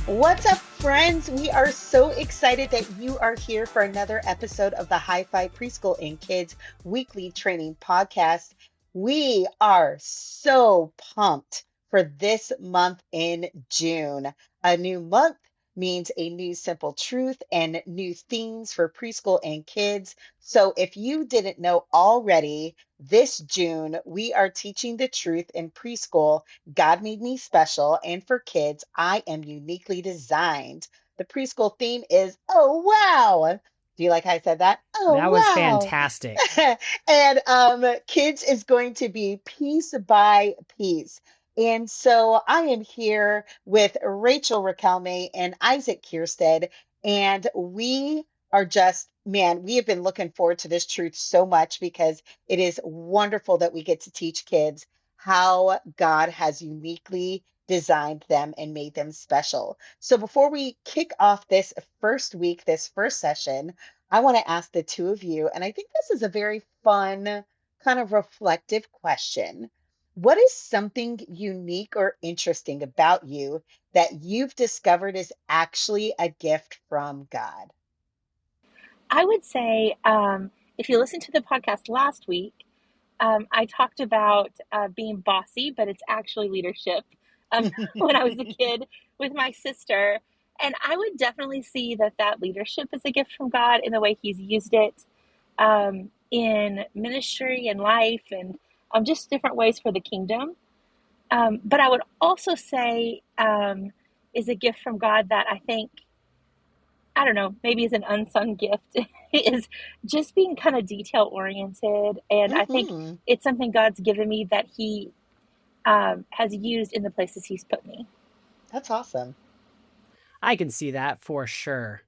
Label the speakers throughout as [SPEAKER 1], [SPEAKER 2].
[SPEAKER 1] What's up, friends? We are so excited that you are here for another episode of the High Five Preschool and Kids Weekly Training Podcast. We are so pumped for this month in June. A new month means a new simple truth and new themes for preschool and kids. So, if you didn't know already, this June we are teaching the truth in preschool. God made me special, and for kids, I am uniquely designed. The preschool theme is, oh, wow. Do you like how I said that?
[SPEAKER 2] That was
[SPEAKER 1] Oh,
[SPEAKER 2] fantastic.
[SPEAKER 1] wow. And kids is going to be piece by piece. And so I am here with Rachel Raquelme and Isaac Kierstead, and we are just, man, we have been looking forward to this truth so much because it is wonderful that we get to teach kids how God has uniquely designed them and made them special. So before we kick off this first week, this first session, I want to ask the two of you, and I think this is a very fun, kind of reflective question. What is something unique or interesting about you that you've discovered is actually a gift from God?
[SPEAKER 3] I would say if you listened to the podcast last week, I talked about being bossy, but it's actually leadership when I was a kid with my sister. And I would definitely see that leadership is a gift from God in the way He's used it in ministry and life and just different ways for the kingdom. But I would also say is a gift from God that I think I don't know, maybe as an unsung gift is just being kind of detail oriented. And I think
[SPEAKER 1] Hmm.
[SPEAKER 3] it's something God's given me that He has used in the places He's put me.
[SPEAKER 1] That's awesome.
[SPEAKER 2] I can see that for sure.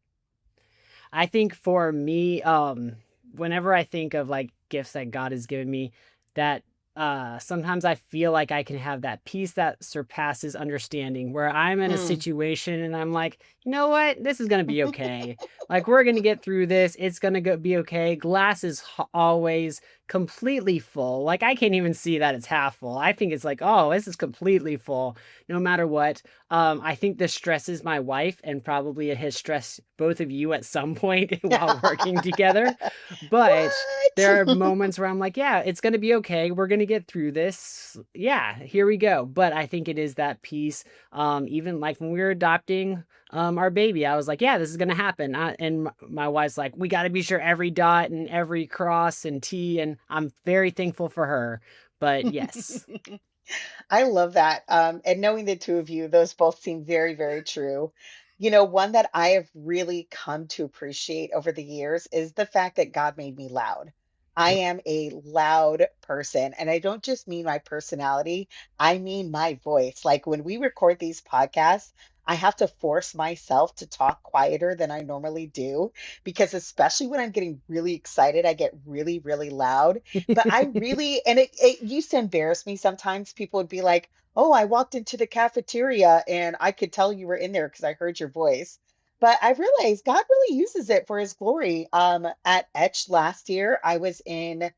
[SPEAKER 2] I think for me, whenever I think of like gifts that God has given me, that sometimes I feel like I can have that peace that surpasses understanding, where I'm in a
[SPEAKER 1] Mm.
[SPEAKER 2] situation and I'm like, you know what, this is gonna be okay. Like we're gonna get through this. It's gonna be okay. Glass is always completely full. Like I can't even see that it's half full. I think it's like, oh, this is completely full, no matter what. I think this stresses my wife, and probably it has stressed both of you at some point while working together. But there are
[SPEAKER 1] What?
[SPEAKER 2] moments where I'm like, yeah, it's going to be okay. We're going to get through this. Yeah, here we go. But I think it is that piece. Even like when we were adopting our baby, I was like, yeah, this is going to happen. And my wife's like, we got to be sure every dot and every cross and T. And I'm very thankful for her. But yes.
[SPEAKER 1] I love that. And knowing the two of you, those both seem very, very true. You know, one that I have really come to appreciate over the years is the fact that God made me loud. I am a loud person, and I don't just mean my personality, I mean my voice. Like when we record these podcasts, I have to force myself to talk quieter than I normally do because, especially when I'm getting really excited, I get really, really loud. But I really, and it used to embarrass me sometimes. People would be like, oh, I walked into the cafeteria and I could tell you were in there because I heard your voice. But I realized God really uses it for his glory. At Etch last year, I was in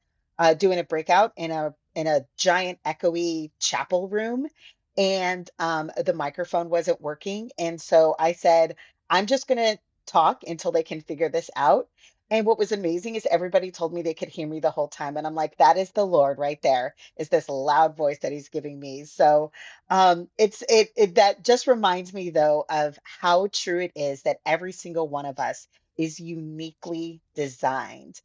[SPEAKER 1] doing a breakout in a giant echoey chapel room, and the microphone wasn't working. And so I said, I'm just gonna talk until they can figure this out. And what was amazing is everybody told me they could hear me the whole time. And I'm like, that is the Lord right there, is this loud voice that he's giving me. So it that just reminds me though of how true it is that every single one of us is uniquely designed.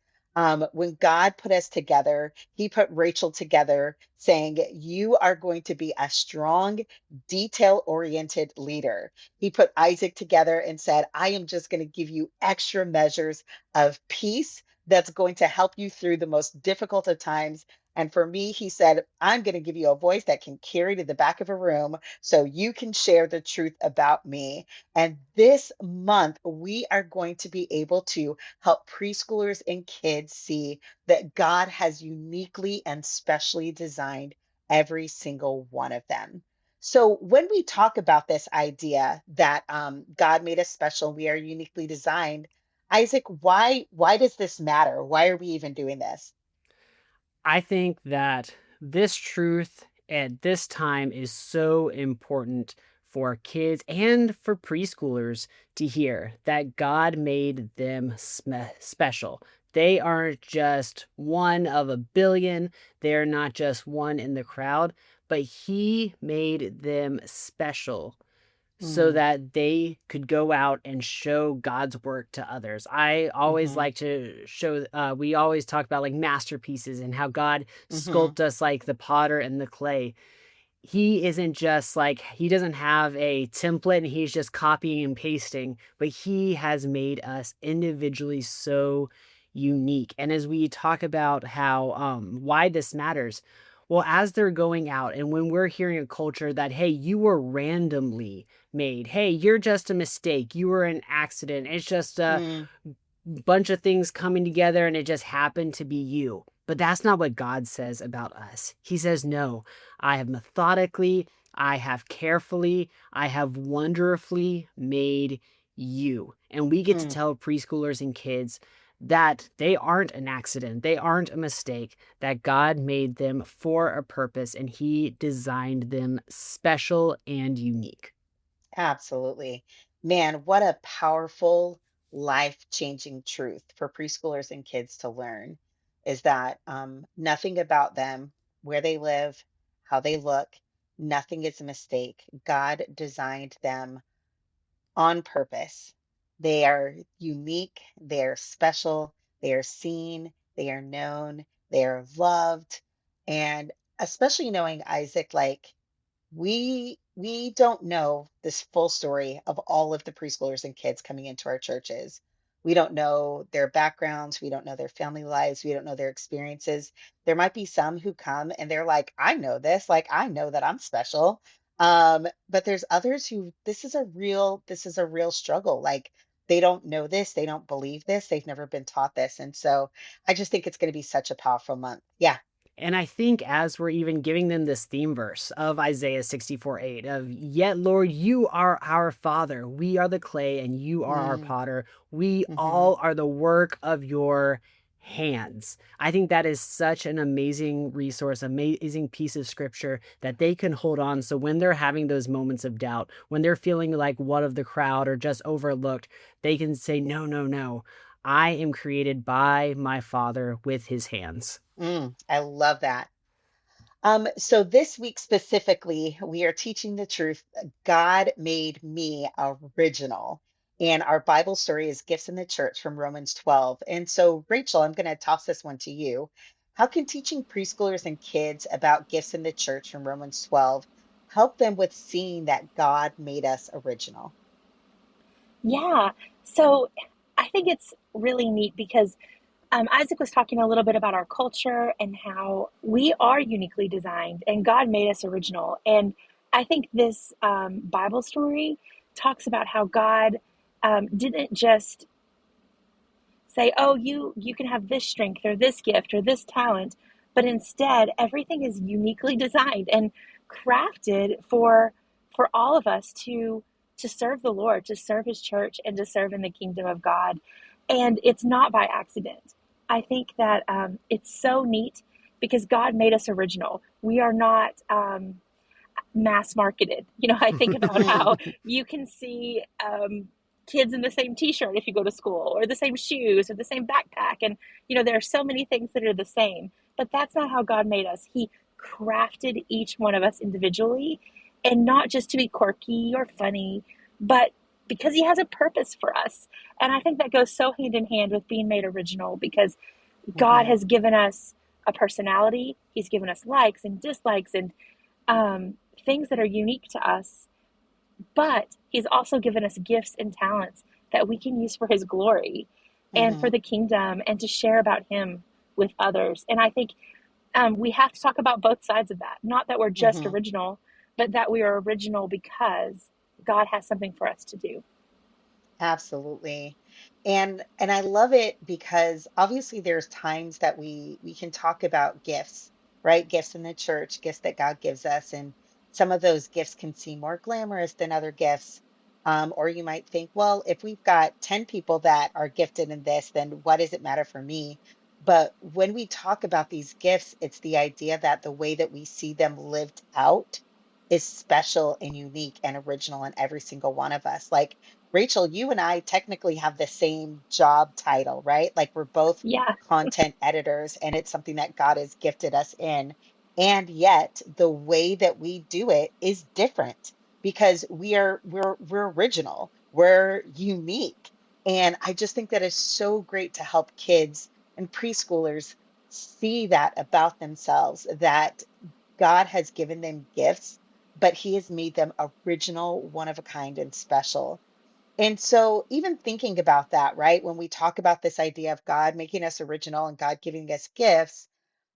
[SPEAKER 1] When God put us together, he put Rachel together saying, you are going to be a strong, detail-oriented leader. He put Isaac together and said, I am just going to give you extra measures of peace that's going to help you through the most difficult of times. And for me, he said, I'm going to give you a voice that can carry to the back of a room so you can share the truth about me. And this month, we are going to be able to help preschoolers and kids see that God has uniquely and specially designed every single one of them. So when we talk about this idea that God made us special, we are uniquely designed, Isaac, why does this matter? Why are we even doing this?
[SPEAKER 2] I think that this truth at this time is so important for kids and for preschoolers to hear that God made them special. They aren't just one of a billion, they're not just one in the crowd, but He made them special so
[SPEAKER 1] Mm,
[SPEAKER 2] that they could go out and show God's work to others. I always
[SPEAKER 1] mhm,
[SPEAKER 2] like to show, we always talk about like masterpieces and how God
[SPEAKER 1] mhm,
[SPEAKER 2] sculpted us like the potter and the clay. He isn't just like, he doesn't have a template and he's just copying and pasting, but he has made us individually so unique. And as we talk about how, why this matters, well, as they're going out and when we're hearing a culture that, hey, you were randomly made, hey, you're just a mistake, you were an accident, it's just a
[SPEAKER 1] mm,
[SPEAKER 2] bunch of things coming together and it just happened to be you. But that's not what God says about us. He says, no, I have methodically, I have carefully, I have wonderfully made you. And we get to
[SPEAKER 1] mm.
[SPEAKER 2] tell preschoolers and kids that they aren't an accident, they aren't a mistake, that God made them for a purpose and He designed them special and unique.
[SPEAKER 1] Absolutely. Man, what a powerful, life-changing truth for preschoolers and kids to learn is that nothing about them, where they live, how they look, nothing is a mistake. God designed them on purpose. They are unique, they are special, they are seen, they are known, they are loved. And especially knowing Isaac, like we don't know this full story of all of the preschoolers and kids coming into our churches. We don't know their backgrounds, we don't know their family lives, we don't know their experiences. There might be some who come and they're like, I know this, like I know that I'm special. But there's others who this is a real struggle. Like they don't know this, they don't believe this, they've never been taught this. And so I just think it's going to be such a powerful month. Yeah.
[SPEAKER 2] And I think as we're even giving them this theme verse of Isaiah 64:8 of, yet Lord, you are our Father, we are the clay and you are our
[SPEAKER 1] Mm,
[SPEAKER 2] potter. We
[SPEAKER 1] hmm
[SPEAKER 2] all are the work of your hands. I think that is such an amazing resource, amazing piece of scripture that they can hold on. So when they're having those moments of doubt, when they're feeling like one of the crowd or just overlooked, they can say, no, no, no. I am created by my Father with his hands.
[SPEAKER 1] I love that. So this week specifically, we are teaching the truth. God made me original. And our Bible story is Gifts in the Church from Romans 12. And so, Rachel, I'm going to toss this one to you. How can teaching preschoolers and kids about gifts in the church from Romans 12 help them with seeing that God made us original?
[SPEAKER 3] Yeah. So I think it's really neat because Isaac was talking a little bit about our culture and how we are uniquely designed and God made us original. And I think this Bible story talks about how God didn't just say, "Oh, you can have this strength or this gift or this talent," but instead everything is uniquely designed and crafted for all of us to serve the Lord, to serve His church, and to serve in the kingdom of God. And it's not by accident. I think that it's so neat because God made us original. We are not mass marketed. You know, I think about how you can see kids in the same t-shirt if you go to school, or the same shoes, or the same backpack, and you know there are so many things that are the same, but that's not how God made us. He crafted each one of us individually, and not just to be quirky or funny, but because he has a purpose for us. And I think that goes so hand in hand with being made original, because God
[SPEAKER 1] hmm
[SPEAKER 3] has given us a personality. He's given us likes and dislikes and things that are unique to us, but He's also given us gifts and talents that we can use for His glory and for
[SPEAKER 1] hmm
[SPEAKER 3] the kingdom and to share about Him with others. And I think we have to talk about both sides of that. Not that we're just
[SPEAKER 1] hmm
[SPEAKER 3] original, but that we are original because God has something for us to do.
[SPEAKER 1] Absolutely. And I love it because obviously there's times that we can talk about gifts, right? Gifts in the church, gifts that God gives us, and some of those gifts can seem more glamorous than other gifts. Or you might think, well, if we've got 10 people that are gifted in this, then what does it matter for me? But when we talk about these gifts, it's the idea that the way that we see them lived out is special and unique and original in every single one of us. Like Rachel, you and I technically have the same job title, right? Like we're both
[SPEAKER 3] Yeah.
[SPEAKER 1] content editors and it's something that God has gifted us in. And yet the way that we do it is different because we're original. We're unique. And I just think that is so great to help kids and preschoolers see that about themselves, that God has given them gifts, but He has made them original, one of a kind, and special. And so, even thinking about that, right, when we talk about this idea of God making us original and God giving us gifts,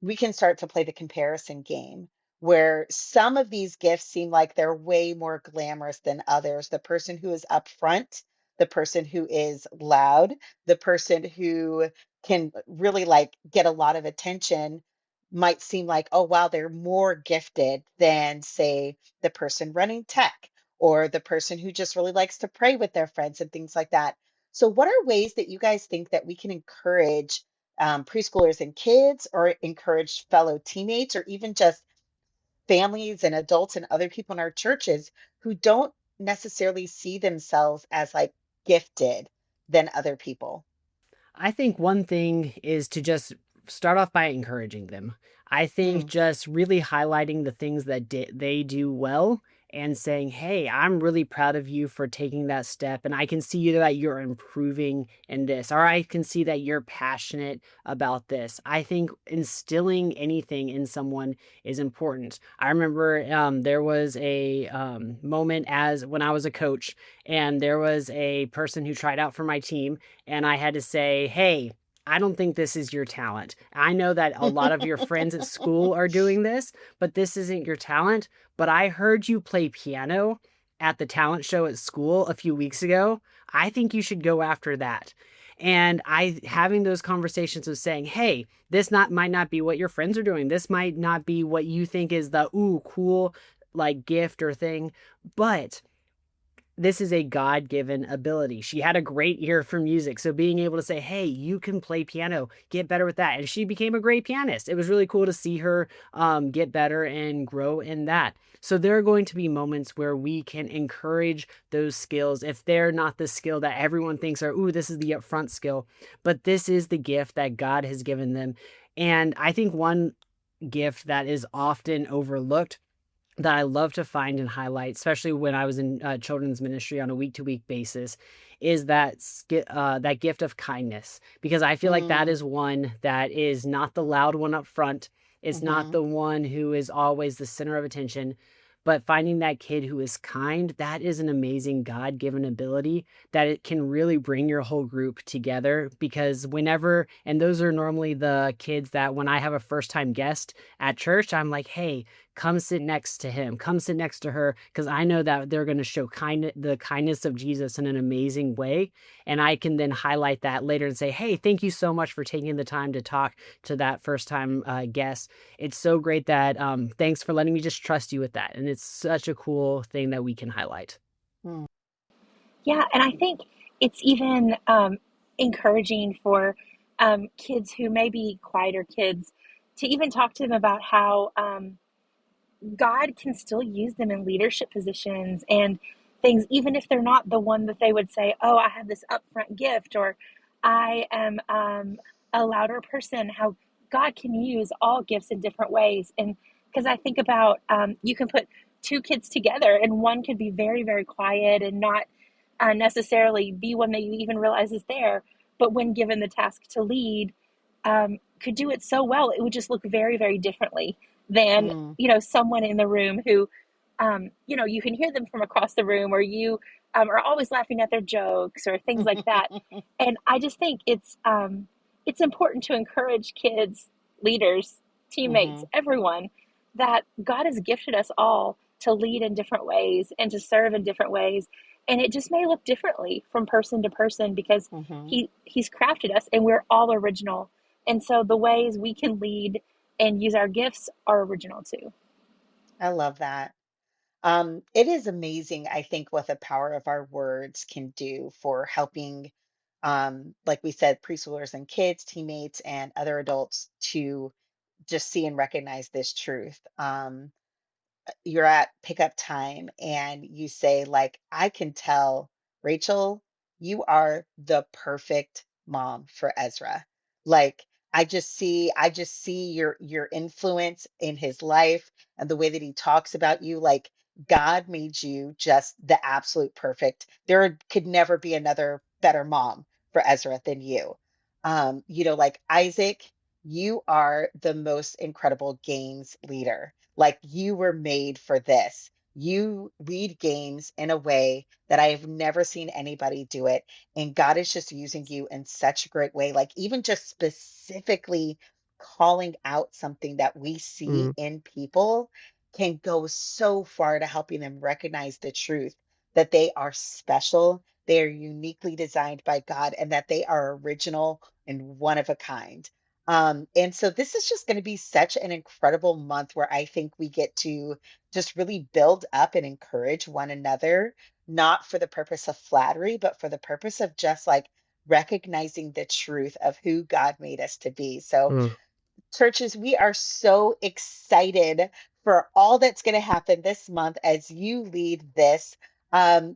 [SPEAKER 1] we can start to play the comparison game where some of these gifts seem like they're way more glamorous than others. The person who is up front, the person who is loud, the person who can really like get a lot of attention might seem like, oh, wow, they're more gifted than, say, the person running tech or the person who just really likes to pray with their friends and things like that. So, what are ways that you guys think that we can encourage preschoolers and kids, or encourage fellow teammates, or even just families and adults and other people in our churches who don't necessarily see themselves as like gifted than other people?
[SPEAKER 2] I think one thing is to just start off by encouraging them. I think
[SPEAKER 1] Mm,
[SPEAKER 2] just really highlighting the things that they do well and saying, "Hey, I'm really proud of you for taking that step and I can see that you're improving in this, or I can see that you're passionate about this." I think instilling anything in someone is important. I remember there was a moment as when I was a coach, and there was a person who tried out for my team, and I had to say, "Hey, I don't think this is your talent. I know that a lot of your friends at school are doing this, but this isn't your talent. But I heard you play piano at the talent show at school a few weeks ago. I think you should go after that." And I having those conversations of saying, "Hey, this not might not be what your friends are doing. This might not be what you think is the ooh cool like gift or thing, but this is a God-given ability." She had a great ear for music, so being able to say, "Hey, you can play piano, get better with that," and she became a great pianist. It was really cool to see her get better and grow in that. So there are going to be moments where we can encourage those skills if they're not the skill that everyone thinks are, "Ooh, this is the upfront skill," but this is the gift that God has given them. And I think one gift that is often overlooked that I love to find and highlight, especially when I was in children's ministry on a week to week basis, is that gift of kindness. Because I feel like that
[SPEAKER 1] mm,
[SPEAKER 2] is one that is not the loud one up front. It's not
[SPEAKER 1] hmm
[SPEAKER 2] the one who is always the center of attention. But finding that kid who is kind, that is an amazing God given ability that it can really bring your whole group together. Because whenever, and those are normally the kids that when I have a first time guest at church, I'm like, "Hey, come sit next to him, come sit next to her," because I know that they're going to show the kindness of Jesus in an amazing way. And I can then highlight that later and say, "Hey, thank you so much for taking the time to talk to that first time guest. It's so great that thanks for letting me just trust you with that." And it's such a cool thing that we can highlight.
[SPEAKER 1] mm,
[SPEAKER 3] Yeah, and I think it's even encouraging for kids who may be quieter kids to even talk to them about how God can still use them in leadership positions and things, even if they're not the one that they would say, "Oh, I have this upfront gift," or "I am a louder person." How God can use all gifts in different ways. And because I think about you can put two kids together, and one could be very, very quiet and not necessarily be one that you even realize is there. But when given the task to lead, could do it so well, it would just look very, very differently than
[SPEAKER 1] mm.
[SPEAKER 3] someone in the room who you can hear them from across the room, or you are always laughing at their jokes or things like that. And I just think it's important to encourage kids, leaders, teammates,
[SPEAKER 1] hmm
[SPEAKER 3] everyone, that God has gifted us all to lead in different ways and to serve in different ways. And it just may look differently from person to person because
[SPEAKER 1] hmm
[SPEAKER 3] he's crafted us and we're all original. And so the ways we can lead and use our gifts are original too.
[SPEAKER 1] I love that. It is amazing, I think, what the power of our words can do for helping, like we said, preschoolers and kids, teammates, and other adults to just see and recognize this truth. you're at pickup time and you say like, I can tell, Rachel, you are the perfect mom for Ezra. Like, I just see your influence in his life and the way that he talks about you. Like, God made you just the absolute perfect. There could never be another better mom for Ezra than you. Like Isaac, you are the most incredible games leader. Like, you were made for this. You lead games in a way that I have never seen anybody do it. And God is just using you in such a great way. Like, even just specifically calling out something that we see
[SPEAKER 2] Mm,
[SPEAKER 1] in people can go so far to helping them recognize the truth that they are special, they are uniquely designed by God, and that they are original and one of a kind. And so this is just going to be such an incredible month where I think we get to just really build up and encourage one another, not for the purpose of flattery, but for the purpose of just like recognizing the truth of who God made us to be. So,
[SPEAKER 2] mm.
[SPEAKER 1] churches, we are so excited for all that's going to happen this month as you lead this.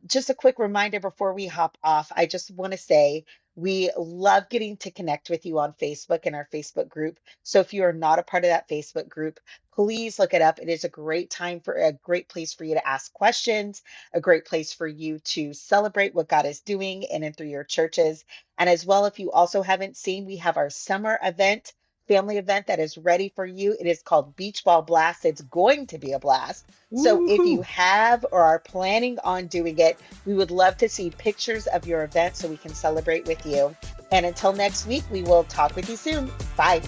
[SPEAKER 1] Just a quick reminder before we hop off, I just want to say we love getting to connect with you on Facebook and our Facebook group. So if you are not a part of that Facebook group, please look it up. It is a great place for you to ask questions, a great place for you to celebrate what God is doing in and through your churches. And as well, if you also haven't seen, we have our summer event, family event that is ready for you. It is called Beach Ball Blast. It's going to be a blast. So if you
[SPEAKER 2] Woohoo!
[SPEAKER 1] have or are planning on doing it, we would love to see pictures of your event so we can celebrate with you. And until next week, we will talk with you soon. Bye.